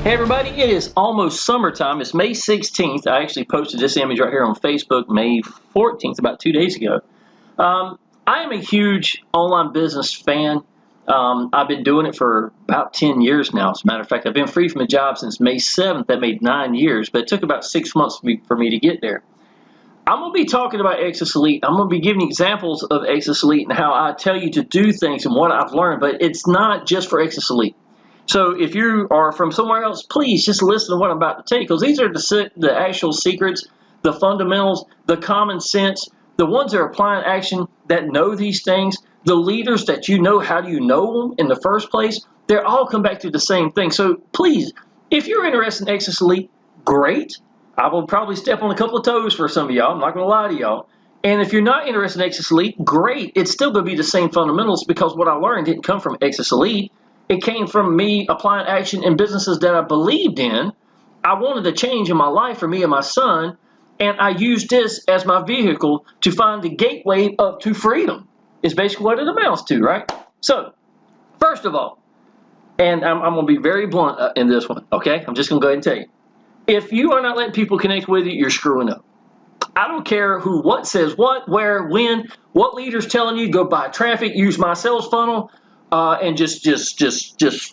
Hey everybody, it is almost summertime. It's May 16th. I actually posted this image right here on Facebook May 14th, about 2 days ago. I am a huge online business fan. I've been doing it for about 10 years now. As a matter of fact, I've been free from a job since May 7th. That made 9 years, but it took about 6 months for me to get there. I'm going to be talking about Exitus Elite. I'm going to be giving examples of Exitus Elite and how I tell you to do things and what I've learned, but it's not just for Exitus Elite. So if you are from somewhere else, please just listen to what I'm about to tell you, because these are the actual secrets, the fundamentals, the common sense, the ones that are applying action, that know these things, the leaders that you know. How do you know them in the first place? They all come back to the same thing. So please, if you're interested in Exitus Elite, great. I will probably step on a couple of toes for some of y'all. I'm not going to lie to y'all. And if you're not interested in Exitus Elite, great. It's still going to be the same fundamentals, because what I learned didn't come from Exitus Elite. It came from me applying action in businesses that I believed in. I wanted a change in my life for me and my son, and I used this as my vehicle to find the gateway up to freedom. It's basically what it amounts to, right? So, first of all, and I'm going to be very blunt in this one, okay? I'm just going to go ahead and tell you. If you are not letting people connect with you, you're screwing up. I don't care who, what says what, where, when, what leader's telling you, go buy traffic, use my sales funnel, and just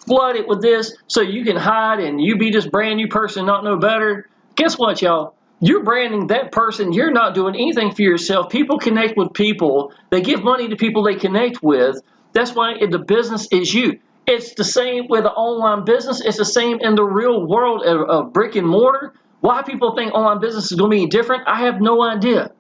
flood it with this so you can hide and you be this brand new person, not know better. Guess what, y'all? You're branding that person. You're not doing anything for yourself. People connect with people. They give money to people they connect with. That's why the business is you. It's the same with an online business. It's the same in the real world of brick and mortar. Why people think online business is going to be different, I have no idea.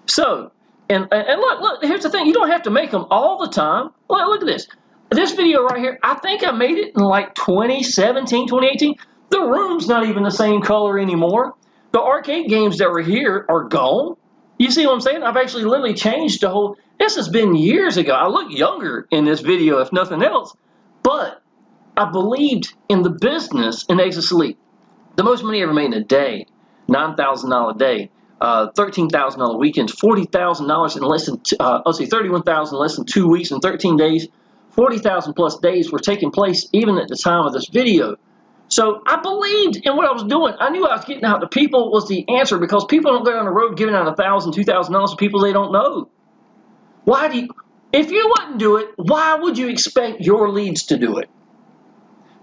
So, and look, here's the thing. You don't have to make them all the time. Look at this. This video right here, I think I made it in like 2017, 2018. The room's not even the same color anymore. The arcade games that were here are gone. You see what I'm saying? I've actually literally changed the whole. This has been years ago. I look younger in this video, if nothing else. But I believed in the business in Exitus Elite. The most money ever made in a day, $9,000 a day. $13,000 weekends, $40,000 in less than, $31,000 in less than 2 weeks and 13 days. 40,000 plus days were taking place even at the time of this video. So I believed in what I was doing. I knew I was getting out to people was the answer, because people don't go down the road giving out $1,000, $2,000 to people they don't know. If you wouldn't do it, why would you expect your leads to do it?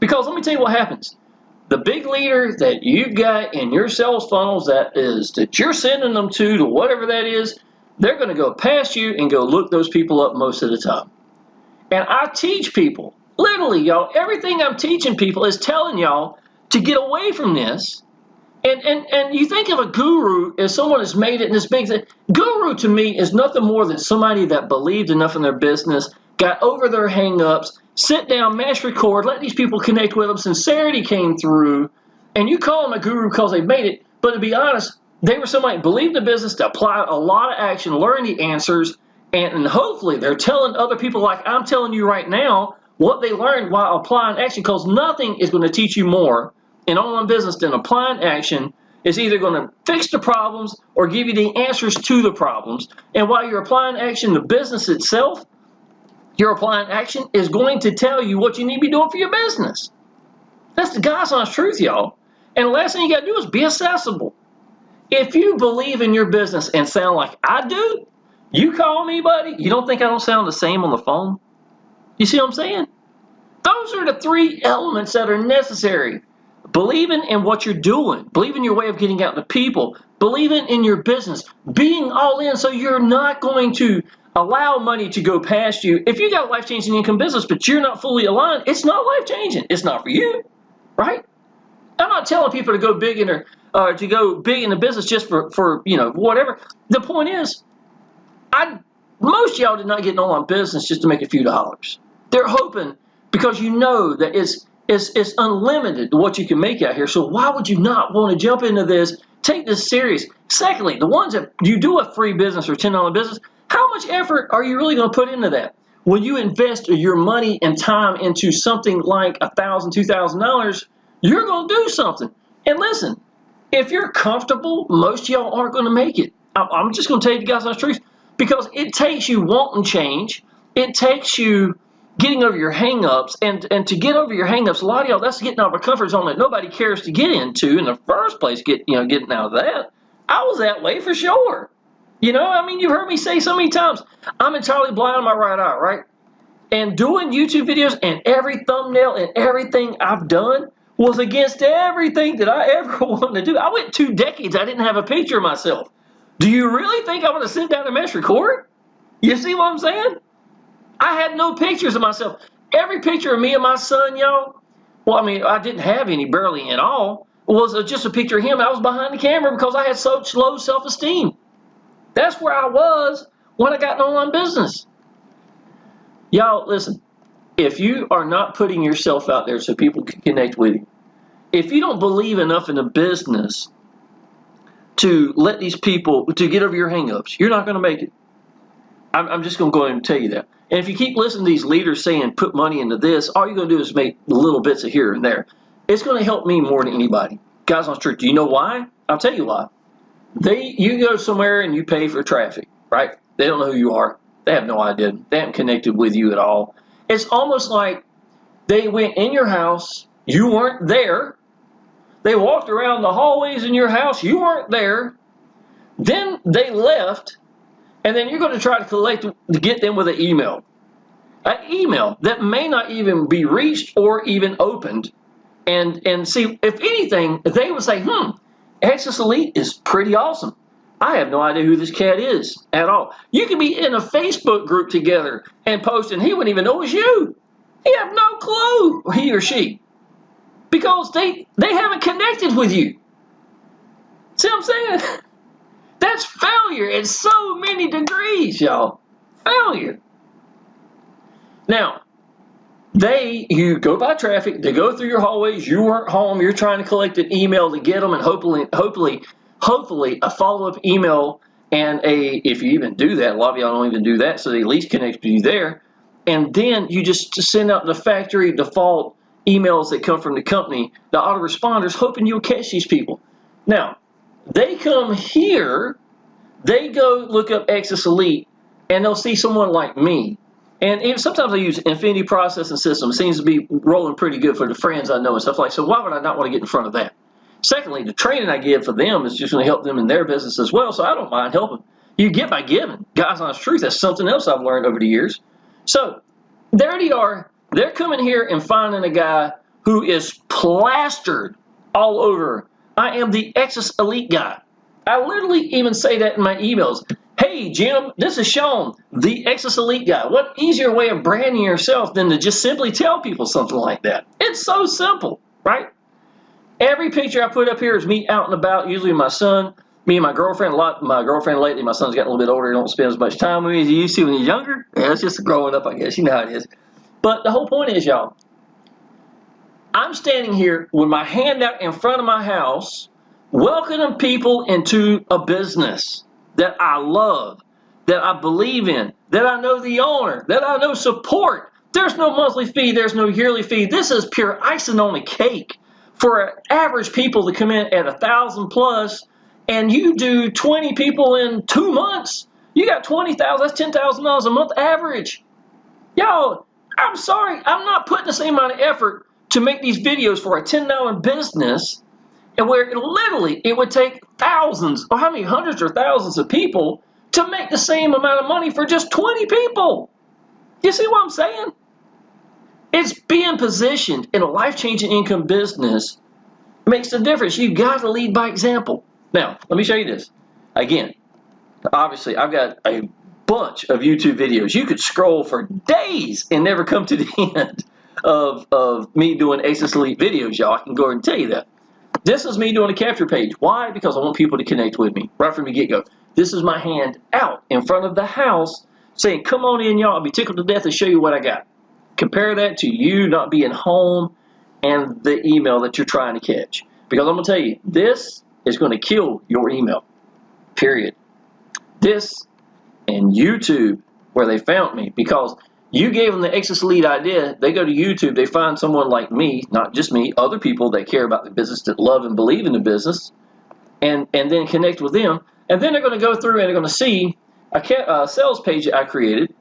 Because let me tell you what happens. The big leader that you've got in your sales funnels that you're sending them to whatever that is, they're going to go past you and go look those people up most of the time. And I teach people, literally, y'all, everything I'm teaching people is telling y'all to get away from this. And you think of a guru as someone that's made it in this big thing. Guru to me is nothing more than somebody that believed enough in their business, got over their hang-ups, sit down, mash record, let these people connect with them, sincerity came through, and you call them a guru because they made it. But to be honest, they were somebody that believed in the business, to apply a lot of action, learn the answers, and hopefully they're telling other people, like I'm telling you right now, what they learned while applying action, because nothing is going to teach you more in online business than applying action. Is either going to fix the problems or give you the answers to the problems. And while you're applying action, the business itself, your applying action is going to tell you what you need to be doing for your business. That's the God's honest truth, y'all. And the last thing you got to do is be accessible. If you believe in your business and sound like I do, you call me, buddy. You don't think I don't sound the same on the phone? You see what I'm saying? Those are the three elements that are necessary. Believing in what you're doing, believing your way of getting out to people, believing in your business, being all in so you're not going to allow money to go past you. If you got a life-changing income business, but you're not fully aligned, it's not life-changing. It's not for you, right? I'm not telling people to go big in the business just for whatever. The point is, most of y'all did not get an online business just to make a few dollars. They're hoping, because you know that it's unlimited what you can make out here. So why would you not want to jump into this, take this serious? Secondly, the ones that you do a free business or $10 business, how much effort are you really going to put into that? When you invest your money and time into something like $1,000, $2,000, you're going to do something. And listen, if you're comfortable, most of y'all aren't going to make it. I'm just going to tell you the God's honest truth, because it takes you wanting change. It takes you getting over your hang-ups, and to get over your hang-ups, a lot of y'all, that's getting out of a comfort zone that nobody cares to get into in the first place, getting out of that. I was that way for sure. I mean, you've heard me say so many times, I'm entirely blind on my right eye, right? And doing YouTube videos and every thumbnail and everything I've done was against everything that I ever wanted to do. I went 2 decades, I didn't have a picture of myself. Do you really think I'm going to sit down and mess record? You see what I'm saying? I had no pictures of myself. Every picture of me and my son, y'all, well, I mean, I didn't have any, barely at all, was just a picture of him. I was behind the camera because I had such low self-esteem. That's where I was when I got in online business. Y'all, listen, if you are not putting yourself out there so people can connect with you, if you don't believe enough in the business to let these people, to get over your hang-ups, you're not going to make it. I'm just going to go ahead and tell you that. And if you keep listening to these leaders saying, put money into this, all you're going to do is make little bits of here and there. It's going to help me more than anybody. Guys on the street, do you know why? I'll tell you why. You go somewhere and you pay for traffic, right? They don't know who you are. They have no idea. They haven't connected with you at all. It's almost like they went in your house, you weren't there. They walked around the hallways in your house, you weren't there. Then they left, and then you're going to try to get them with an email. An email that may not even be reached or even opened. And see, if anything, they would say, Exitus Elite is pretty awesome. I have no idea who this cat is at all. You could be in a Facebook group together and post, and he wouldn't even know it's you. He have no clue, he or she, because they haven't connected with you. See what I'm saying? That's failure in so many degrees, y'all. Failure. Now, you go by traffic, they go through your hallways, you weren't home, you're trying to collect an email to get them, and hopefully a follow-up email, and if you even do that, a lot of y'all don't even do that, so they at least connect with you there, and then you just send out the factory default emails that come from the company, the autoresponders, hoping you'll catch these people. Now, they come here, they go look up Exitus Elite, and they'll see someone like me. And even sometimes I use Infinity Processing System. It seems to be rolling pretty good for the friends I know and stuff like that. So why would I not want to get in front of that? Secondly, the training I give for them is just going to help them in their business as well, so I don't mind helping. You get by giving. Guys, honest truth, that's something else I've learned over the years. So there they are. They're coming here and finding a guy who is plastered all over. I am the Exitus Elite guy. I literally even say that in my emails. Hey, Jim, this is Shawn, the Exitus Elite guy. What easier way of branding yourself than to just simply tell people something like that? It's so simple, right? Every picture I put up here is me out and about, usually with my son, me and my girlfriend. My girlfriend lately, my son's gotten a little bit older, don't spend as much time with me as he used to when he's younger. Yeah, it's just growing up, I guess. You know how it is. But the whole point is, y'all, I'm standing here with my hand out in front of my house, welcoming people into a business that I love, that I believe in, that I know the owner, that I know support. There's no monthly fee, there's no yearly fee. This is pure icing on the cake for average people to come in at 1,000 plus, and you do 20 people in 2 months. You got 20,000, that's $10,000 a month average. Y'all, I'm sorry, I'm not putting the same amount of effort to make these videos for a $10 business, and where it would take thousands, or how many hundreds or thousands of people to make the same amount of money for just 20 people. You see what I'm saying? It's being positioned in a life-changing income business makes a difference. You got to lead by example. Now, let me show you this. Again, obviously, I've got a bunch of YouTube videos. You could scroll for days and never come to the end of me doing Exitus Elite videos, y'all. I can go ahead and tell you that. This is me doing a capture page. Why? Because I want people to connect with me right from the get-go. This is my hand out in front of the house saying, come on in, y'all. I'll be tickled to death to show you what I got. Compare that to you not being home and the email that you're trying to catch. Because I'm going to tell you, this is going to kill your email, period. This and YouTube, where they found me, because you gave them the Exitus Elite idea. They go to YouTube, they find someone like me, not just me, other people that care about the business, that love and believe in the business, and then connect with them. And then they're going to go through and they're going to see a sales page that I created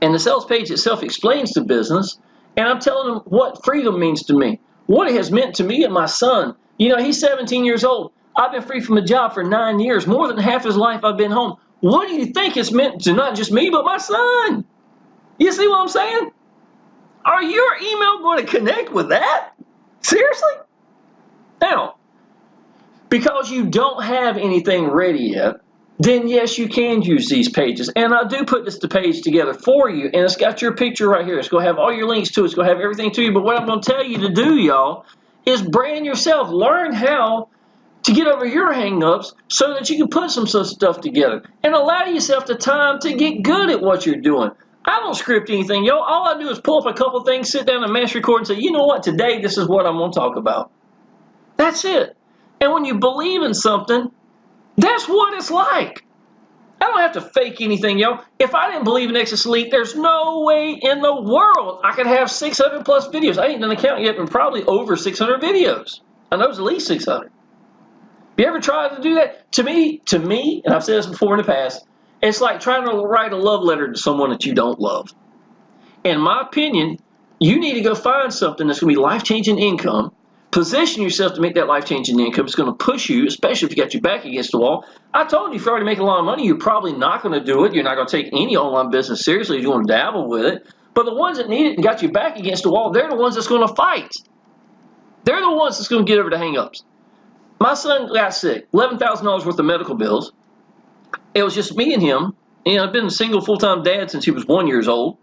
And the sales page itself explains the business, and I'm telling them what freedom means to me, what it has meant to me and my son. You know, he's 17 years old. I've been free from a job for 9 years. More than half his life I've been home. What do you think it's meant to not just me, but my son? You see what I'm saying? Are your email going to connect with that? Seriously? Now, because you don't have anything ready yet, then yes, you can use these pages. And I do put this page together for you, and it's got your picture right here. It's going to have all your links to it. It's going to have everything to you. But what I'm going to tell you to do, y'all, is brand yourself. Learn how to get over your hang-ups so that you can put some stuff together and allow yourself the time to get good at what you're doing. I don't script anything, y'all. All I do is pull up a couple things, sit down and mass record and say, you know what, today this is what I'm going to talk about. That's it. And when you believe in something, that's what it's like. I don't have to fake anything, y'all. If I didn't believe in Exitus Elite, there's no way in the world I could have 600 plus videos. I ain't done a count yet, but probably over 600 videos. I know it's at least 600. You ever tried to do that? To me, and I've said this before in the past, it's like trying to write a love letter to someone that you don't love. In my opinion, you need to go find something that's going to be life-changing income. Position yourself to make that life-changing income. It's going to push you, especially if you got your back against the wall. I told you, if you're already making a lot of money, you're probably not going to do it. You're not going to take any online business seriously if you want to dabble with it. But the ones that need it and got your back against the wall, they're the ones that's going to fight. They're the ones that's going to get over the hang-ups. My son got sick, $11,000 worth of medical bills. It was just me and him. You know, I've been a single full-time dad since he was 1 year old.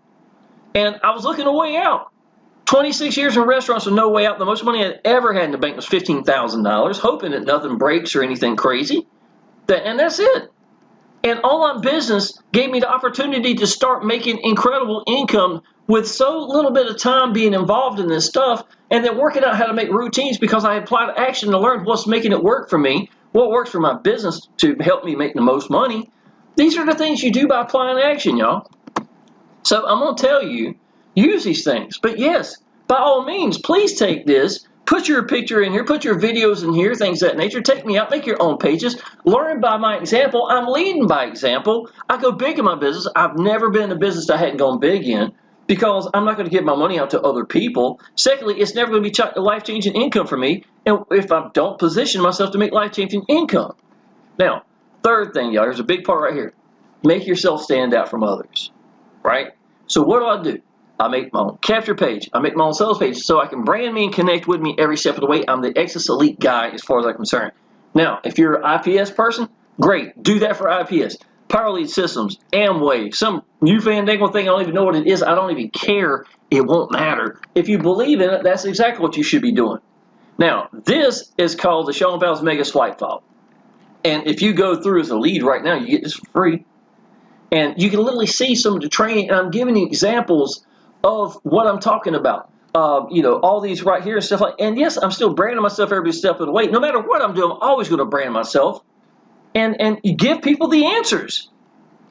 And I was looking a way out. 26 years in restaurants with no way out. The most money I'd ever had in the bank was $15,000, hoping that nothing breaks or anything crazy. And that's it. And online business gave me the opportunity to start making incredible income with so little bit of time being involved in this stuff, and then working out how to make routines because I applied action to learn what's making it work for me, what works for my business to help me make the most money. These are the things you do by applying action, y'all. So I'm going to tell you, use these things. But yes, by all means, please take this. Put your picture in here. Put your videos in here, things of that nature. Take me out. Make your own pages. Learn by my example. I'm leading by example. I go big in my business. I've never been in a business I hadn't gone big in because I'm not going to give my money out to other people. Secondly, it's never going to be life-changing income for me and if I don't position myself to make life-changing income. Now, third thing, y'all, here's a big part right here. Make yourself stand out from others. Right? So what do? I make my own capture page. I make my own sales page so I can brand me and connect with me every step of the way. I'm the Exitus Elite guy as far as I'm concerned. Now, if you're an IPS person, great. Do that for IPS. Power Lead Systems, Amway, some new fandangle thing. I don't even know what it is. I don't even care. It won't matter. If you believe in it, that's exactly what you should be doing. Now, this is called the Shawn Powell's Mega Swipe File. And if you go through as a lead right now, you get this for free. And you can literally see some of the training, and I'm giving you examples of what I'm talking about. You know, all these right here and stuff like. And yes, I'm still branding myself every step of the way. No matter what I'm doing, I'm always going to brand myself, and you give people the answers.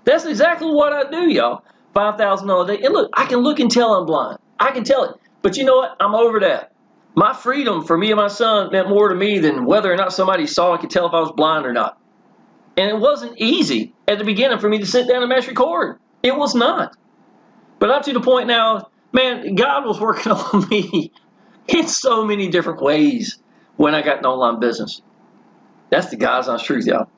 That's exactly what I do, y'all. $5,000 a day. And look, I can look and tell I'm blind. I can tell it. But you know what? I'm over that. My freedom for me and my son meant more to me than whether or not somebody saw and could tell if I was blind or not. And it wasn't easy at the beginning for me to sit down and mass record. It was not. But up to the point now, man, God was working on me in so many different ways when I got an online business. That's the God's honest truth, y'all.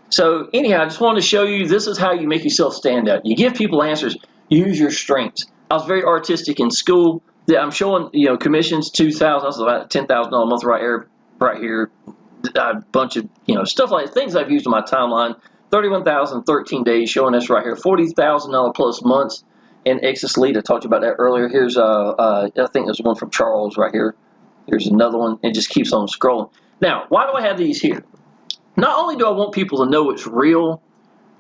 So anyhow, I just wanted to show you this is how you make yourself stand out. You give people answers. Use your strengths. I was very artistic in school. I'm showing, you know, commissions, 2,000. That's about $10,000 a month right here. A bunch of, you know, stuff like things I've used on my timeline. 31,000, 13 days, showing this right here. $40,000 plus months in Exitus Elite. I talked about that earlier. Here's I think there's one from Charles right here. Here's another one. It just keeps on scrolling. Now, why do I have these here? Not only do I want people to know it's real,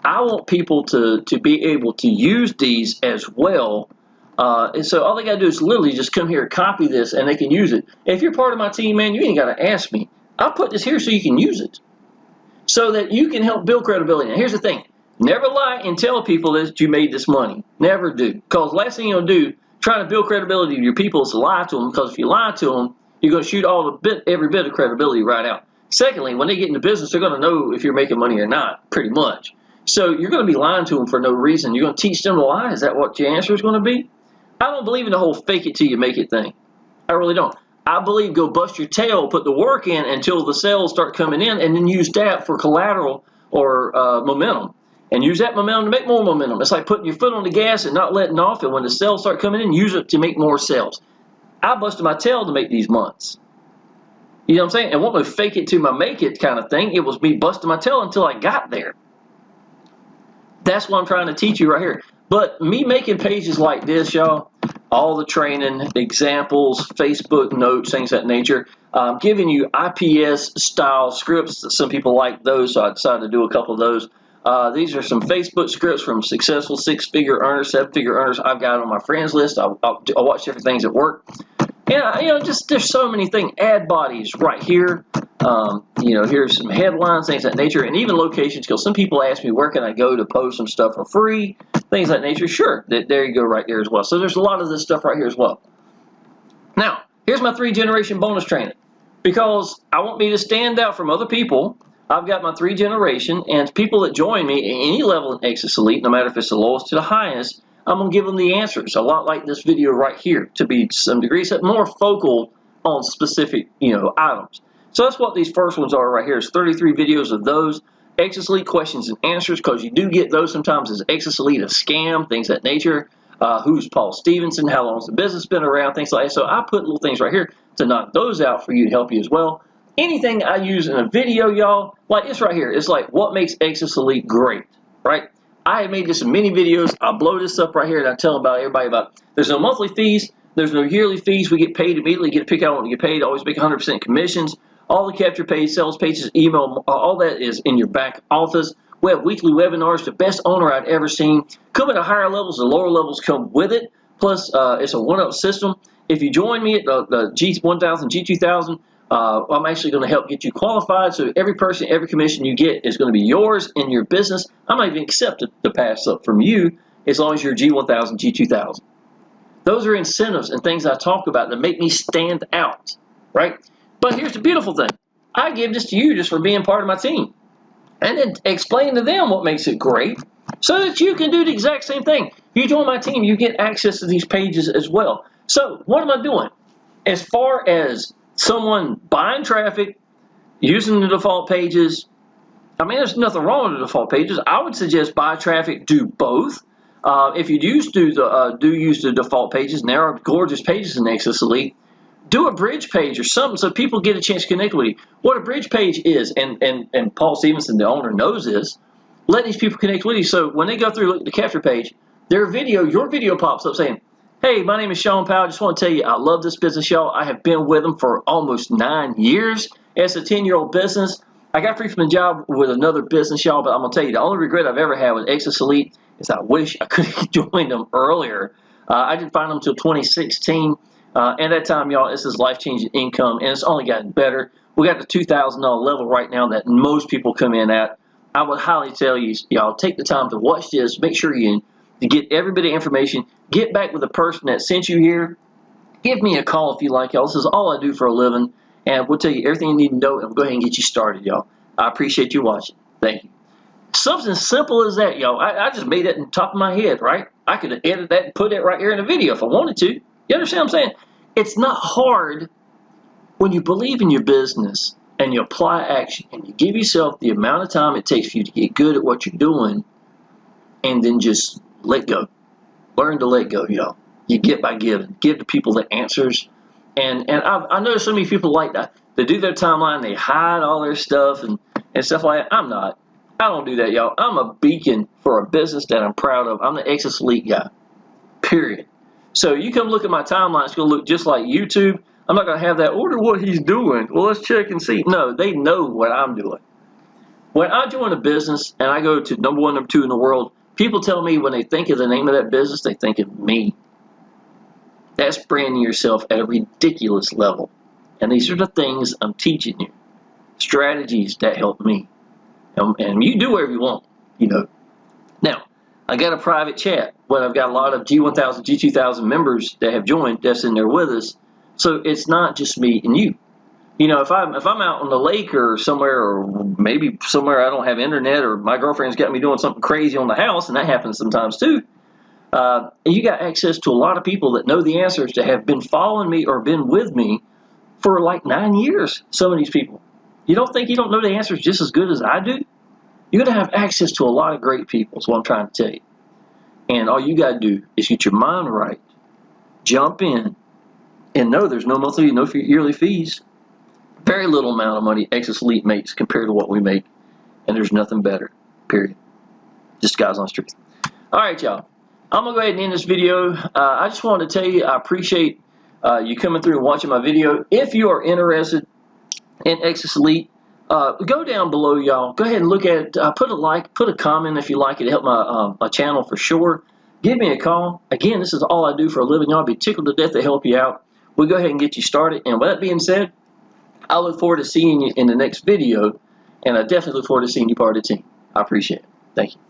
I want people to be able to use these as well. And so all they got to do is literally just come here, copy this, and they can use it. If you're part of my team, man, you ain't got to ask me. I'll put this here so you can use it, so that you can help build credibility. Now, here's the thing. Never lie and tell people that you made this money. Never do. Because the last thing you'll do, trying to build credibility to your people, is to lie to them. Because if you lie to them, you're going to shoot every bit of credibility right out. Secondly, when they get into business, they're going to know if you're making money or not, pretty much. So you're going to be lying to them for no reason. You're going to teach them to lie. Is that what your answer is going to be? I don't believe in the whole fake it till you make it thing. I really don't. I believe go bust your tail, put the work in until the sales start coming in, and then use that for collateral or momentum. And use that momentum to make more momentum. It's like putting your foot on the gas and not letting off. And when the sales start coming in, use it to make more sales. I busted my tail to make these months. You know what I'm saying? It wasn't a fake it till I make it kind of thing. It was me busting my tail until I got there. That's what I'm trying to teach you right here. But me making pages like this, y'all, all the training, examples, Facebook notes, things of that nature, giving you IPS style scripts. Some people like those, so I decided to do a couple of those. These are some Facebook scripts from successful six-figure earners, seven-figure earners I've got on my friends list. I watch different things at work. And, just there's so many things. Ad bodies right here. Here's some headlines, things of that nature, and even location skills. Some people ask me, where can I go to post some stuff for free? Things of that nature. Sure, there you go right there as well. So there's a lot of this stuff right here as well. Now, here's my 3-generation bonus training. Because I want me to stand out from other people, I've got my 3-generation, and people that join me at any level in Exitus Elite, no matter if it's the lowest to the highest, I'm going to give them the answers, a lot like this video right here, to be to some degree, except more focal on specific, items. So that's what these first ones are right here. It's 33 videos of those. Exitus Elite questions and answers, because you do get those sometimes. Is Exitus Elite a scam? Things of that nature. Who's Paul Stevenson? How long has the business been around? Things like that. So I put little things right here to knock those out for you to help you as well. Anything I use in a video, y'all, like this right here, it's like what makes Exitus Elite great, right? I have made this in many videos. I'll blow this up right here and I tell everybody about there's no monthly fees, there's no yearly fees. We get paid immediately, get to pick out when we get paid, always make 100% commissions. All the capture page, sales pages, email, all that is in your back office. We have weekly webinars, the best owner I've ever seen. Come at the higher levels, the lower levels come with it. Plus, it's a one-up system. If you join me at the G1000, G2000, I'm actually going to help get you qualified. So every person, every commission you get is going to be yours in your business. I might even accept the pass up from you as long as you're G1000, G2000. Those are incentives and things I talk about that make me stand out, right? But here's the beautiful thing. I give this to you just for being part of my team. And then explain to them what makes it great so that you can do the exact same thing. You join my team, you get access to these pages as well. So what am I doing? As far as someone buying traffic, using the default pages, I mean, there's nothing wrong with the default pages. I would suggest buy traffic, do both. If you do use the default pages, and there are gorgeous pages in Exitus Elite, do a bridge page or something so people get a chance to connect with you. What a bridge page is, and Paul Stevenson, the owner, knows this, let these people connect with you. So when they go through look at the capture page, your video pops up saying, hey, my name is Shawn Powell. I just want to tell you I love this business, y'all. I have been with them for almost 9 years. It's a 10-year-old business. I got free from the job with another business, y'all, but I'm going to tell you, the only regret I've ever had with Exitus Elite is I wish I could have joined them earlier. I didn't find them until 2016. And at that time, y'all, this is life-changing income, and it's only gotten better. We got the $2,000 level right now that most people come in at. I would highly tell you, y'all, take the time to watch this. Make sure you get every bit of information. Get back with the person that sent you here. Give me a call if you like, y'all. This is all I do for a living, and we'll tell you everything you need to know, and we'll go ahead and get you started, y'all. I appreciate you watching. Thank you. Something simple as that, y'all. I just made that in the top of my head, right? I could have edited that and put it right here in the video if I wanted to. You understand what I'm saying? It's not hard when you believe in your business and you apply action and you give yourself the amount of time it takes for you to get good at what you're doing and then just let go. Learn to let go, y'all. You get by giving. Give the people the answers. And I know so many people like that. They do their timeline, they hide all their stuff and stuff like that. I'm not. I don't do that, y'all. I'm a beacon for a business that I'm proud of. I'm the Exitus Elite guy. Period. So you come look at my timeline, it's going to look just like YouTube. I'm not going to have that, order what he's doing. Well, let's check and see. No, they know what I'm doing. When I join a business and I go to number 1, number 2 in the world, people tell me when they think of the name of that business, they think of me. That's branding yourself at a ridiculous level. And these are the things I'm teaching you. Strategies that help me. And you do whatever you want, Now, I got a private chat where I've got a lot of G1000, G2000 members that have joined that's in there with us. So it's not just me and you. You know, if I'm out on the lake or somewhere, or maybe somewhere I don't have internet, or my girlfriend's got me doing something crazy on the house, and that happens sometimes too. You got access to a lot of people that know the answers, that have been following me or been with me for like 9 years. Some of these people. You don't think you don't know the answers just as good as I do? You're going to have access to a lot of great people, is what I'm trying to tell you. And all you got to do is get your mind right, jump in, and know there's no monthly, no yearly fees. Very little amount of money Exitus Elite makes compared to what we make, and there's nothing better, period. Just guys on the street. All right, y'all. I'm going to go ahead and end this video. I just wanted to tell you I appreciate you coming through and watching my video. If you are interested in Exitus Elite, go down below, y'all. Go ahead and look at it. Put a like, put a comment if you like it. Help my channel for sure. Give me a call. Again, this is all I do for a living. Y'all be tickled to death to help you out. We'll go ahead and get you started. And with that being said, I look forward to seeing you in the next video, and I definitely look forward to seeing you part of the team. I appreciate it. Thank you.